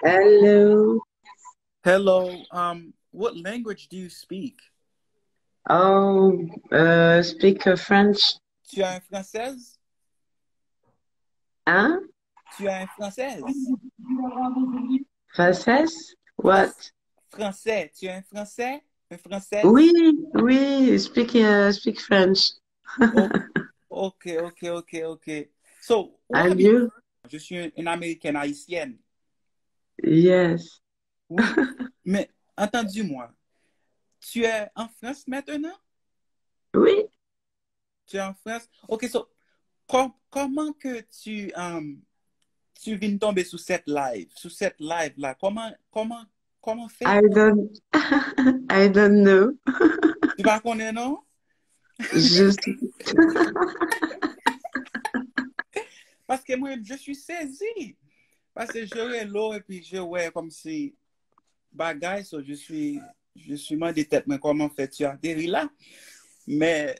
Hello. Hello. What language do you speak? Oh, speak French. Tu es un française? Hein? Tu es un française? Française? Fran- What? Français. Tu es un français? Un Oui, française? oui, speak French. Oh, ok, ok, ok, ok. So, où And habites-tu? you? Je suis une Américaine haïtienne. Yes. Oui, mais entendu-moi. Tu es en France maintenant? Oui. Tu es en France? Ok, so, comment que tu viens de tomber sous cette live-là? Comment I fait? don't, I don't know. Tu vas connaître, non? Je suis, Parce que moi, je suis saisi. Parce que je l'eau et puis je ouais comme si bagaille, so je suis mal de tête, mais comment fais-tu atterrir là? Mais,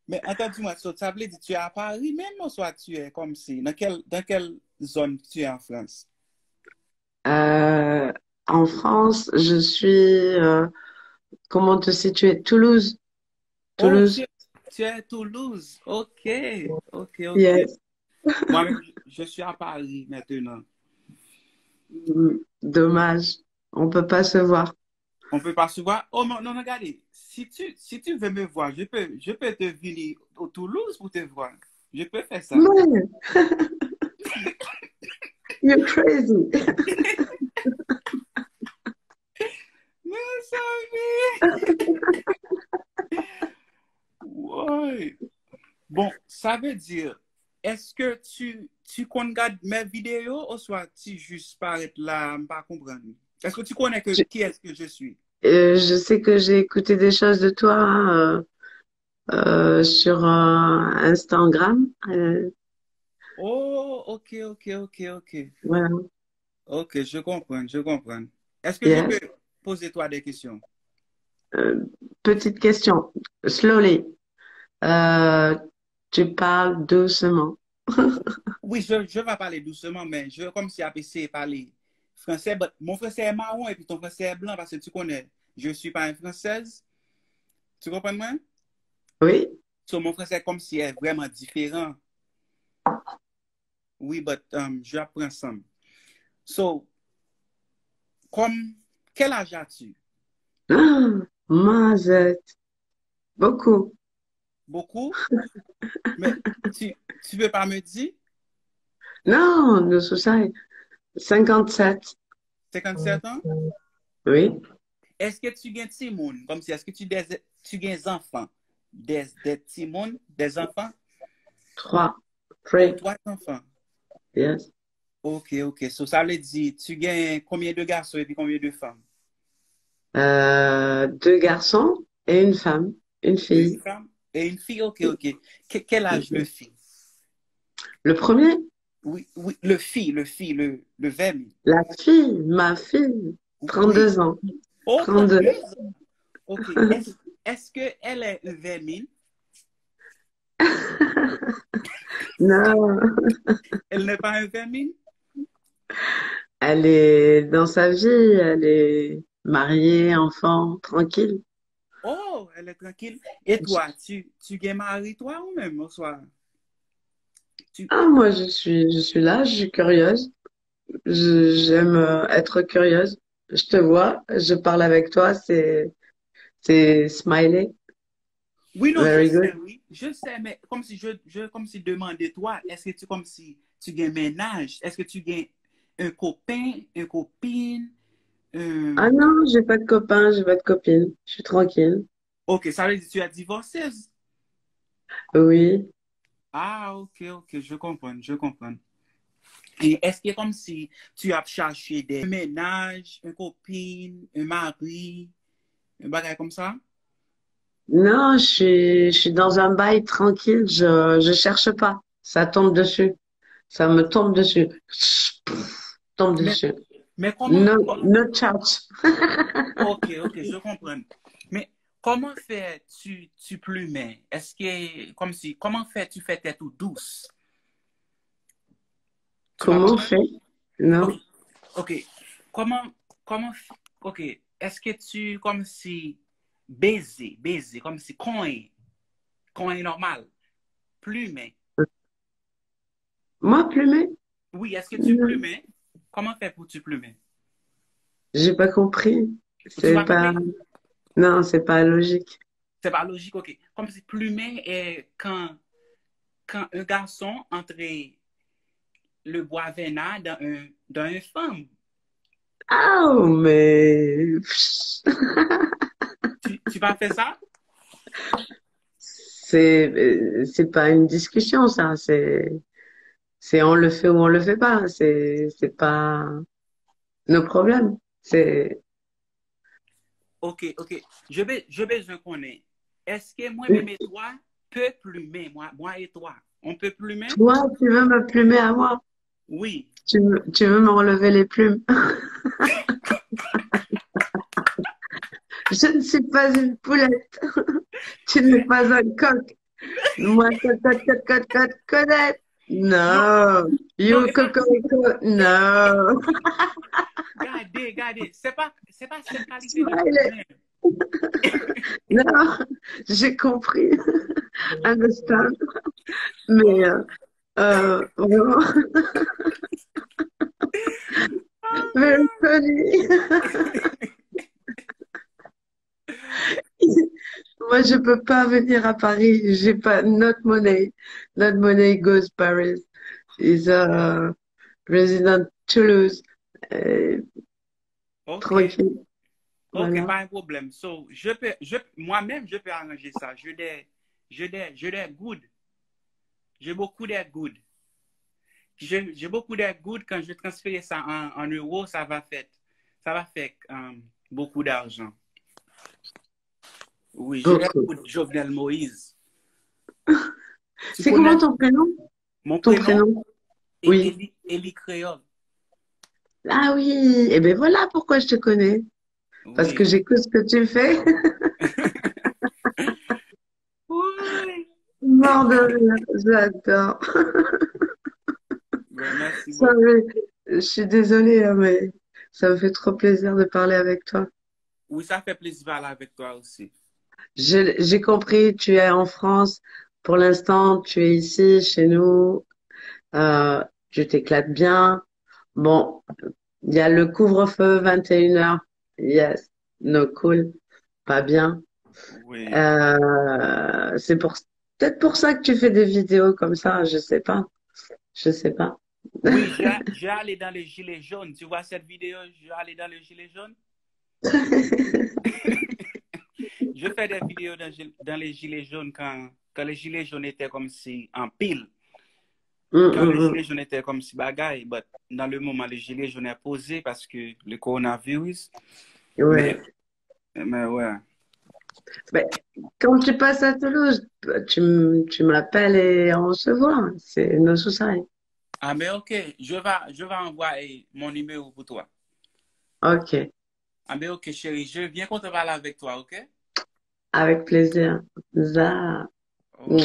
mais entends-moi, so, ça veut dire tu es à Paris même ou soit tu es comme si, dans quelle zone tu es en France? euh, en France, je suis, comment te situer? Toulouse. Oh, Toulouse. tu es à Toulouse. Ok, ok, ok. Yes. Moi-même, je suis à Paris maintenant. Dommage. On peut pas se voir. On peut pas se voir. Oh non, non, regardez. Si tu veux me voir, je peux te venir au Toulouse pour te voir. Je peux faire ça. Man, you're crazy. Mais ça fait. Ouais. Bon, ça veut dire, est-ce que tu regardes mes vidéos ou soit tu juste paraître là, pas comprendre? Est-ce que tu connais Je, qui est-ce que je suis? je sais que j'ai écouté des choses de toi hein, sur Instagram. Oh, ok, ok, ok, ok. Voilà. Ok, je comprends, je comprends. Est-ce que je Yeah. peux poser toi des questions? Euh, Petite question. Slowly. Euh, Tu parles doucement. Oui, je vais parler doucement, mais je comme si apprécié parler français. But mon français est marron et puis ton français est blanc parce que tu connais, je ne suis pas une française. Tu comprends moi? Oui. So, mon français est comme si est vraiment différent. Oui, but je apprends ça. So, comme, quel âge as-tu? Ah, Mazette. Beaucoup. Beaucoup? Mais tu veux pas me dire? Non, nous sommes ça. 57. 57 ans? Oui. Est-ce que tu gagnes Timon? Comme si, est-ce que tu gagnes des enfants? Des Timon, des enfants? 3. Oh, 3. trois enfants. Yes. Ok, ok. So, ça veut dire, tu gagnes combien de garçons et puis combien de femmes? Deux garçons et une femme. Une Et une fille. femme? Et une fille? Ok, ok. Quel âge le fille? Le premier, Oui, oui, le verbe. la fille, ma fille, Oui. 32 ans. Oh, 32. 32 ans. Ok. Est-ce qu'elle est vermine? Non, Elle n'est pas un vermine? elle est dans sa vie, elle est mariée, enfant, tranquille. Oh, elle est tranquille. Et toi, tu es marié toi ou même au soir? Tu... Ah, moi, je suis là, je suis curieuse. J'aime être curieuse. Je te vois, je parle avec toi, c'est smiley. Oui, non, je Very sais, good. oui. Je sais, mais comme si comme si demandais toi, est-ce que tu, comme si tu gagnes ménage? Est-ce que tu gagnes un copain, une copine? Ah euh, non, j'ai pas de copain, j'ai pas de copine. Je suis tranquille. Ok, ça veut dire que tu as divorcé. Oui. Ah, ok, ok, je comprends, je comprends. Et est-ce que comme si tu as cherché des ménages, une copine, un mari, un bagage comme ça? Non, je suis dans un bail tranquille, je cherche pas. Ça tombe dessus. Ça me tombe dessus. Tombe Mais, dessus. mais No, no charge. ok, ok, je comprends. Mais comment fais-tu plumer? Est-ce que, comme si, comment fais-tu fais tes tout douce? pas Comment on problème? fait? Ok, Non? ok. Comment, comment, ok. Est-ce que tu, comme si, baiser, comme si coin normal, plumer. Moi, plumer? Oui, est-ce que tu Non. plumais? Comment faire pour tu plumer? J'ai pas compris. Ou tu C'est vas pas, compris? non, c'est pas logique. C'est pas logique, ok. Comme si plumer est quand un garçon entre le bois vénat dans une femme. Ah, mais Tu vas faire ça? c'est pas une discussion, ça. C'est on le fait ou on le fait pas. C'est pas nos problèmes. C'est Ok, ok. Je besoin qu'on ait. Est-ce que moi-même et toi peut plumer, moi et toi? On peut plumer? toi, tu veux me plumer à moi. Oui. Tu veux me relever les plumes. Je ne suis pas une poulette. Tu n'es pas un coq. Moi, connaître. Non, Non. non, You et pas. cocorico. Non. Regardez. C'est pas cette qualité de Smile. plumer. Non. J'ai compris. Understand. Mais, vraiment, very funny. Moi, je peux pas venir à Paris. J'ai pas, not money. Not money goes Paris. Is a resident Toulouse. Euh, Ok, tranquille. ok, Voilà. pas un problème. So, moi-même, je peux arranger ça. J'ai des good. J'ai beaucoup de good. J'ai beaucoup de good. Quand je transfère ça en euros, ça va faire beaucoup d'argent. Oui, j'ai des Ok. good Jovenel Moïse. Tu C'est comment connais ton prénom? mon Ton prénom? prénom? Oui. Eli Créole. Ah oui. Eh ben voilà pourquoi je te connais. Parce que Oui. j'écoute ce que tu fais. Oui. Mort de rire. J'adore. Ben, merci Ça beaucoup. je suis désolée, hein, mais ça me fait trop plaisir de parler avec toi. Oui, ça fait plaisir de parler avec toi aussi. J'ai compris, tu es en France. Pour l'instant, tu es ici, chez nous. Euh, tu t'éclates bien. Bon, il y a le couvre-feu, 21h. Yes. No cool. Pas bien. Oui. C'est peut-être pour ça que tu fais des vidéos comme ça. Je sais pas. Je sais pas. Oui, j'ai allé dans les gilets jaunes. Tu vois cette vidéo, j'ai allé dans les gilets jaunes. Je fais des vidéos dans les gilets jaunes quand les gilets jaunes étaient comme si en pile. Quand les gilets Mm. jaunes étaient comme si bagaille, but dans le moment, les gilets jaunes est posé parce que le coronavirus. Mais, Ouais. mais ouais. Ben, quand tu passes à Toulouse, tu m'appelles et on se voit. C'est nos soucis. Ah, mais ok, je vais envoyer mon numéro pour toi. Ok. Ah, mais ok, chérie, je viens qu'on te parle avec toi, ok? Avec plaisir. Oh, Ça. ok.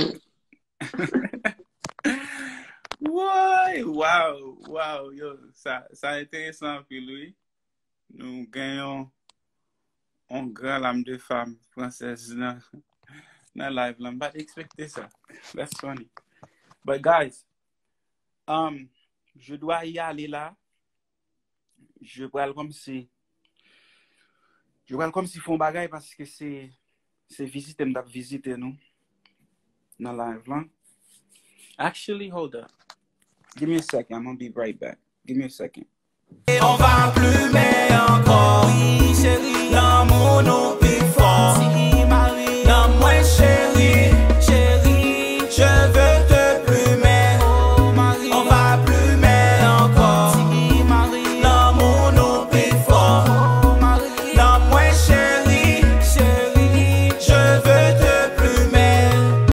Ouais, wow, yo, ça intéressant, puis lui, nous gagnons un grand lame de femmes françaises dans live, là, pas expecter ça. That's funny. But guys, um, je dois y aller là. Je parle comme si, je parle comme si font bagaille parce que c'est visiter, m'dap visiter nous dans live là. Actually, hold up. Give me a second. I'm gonna be right back. Give me a second. Et on va plumer encore.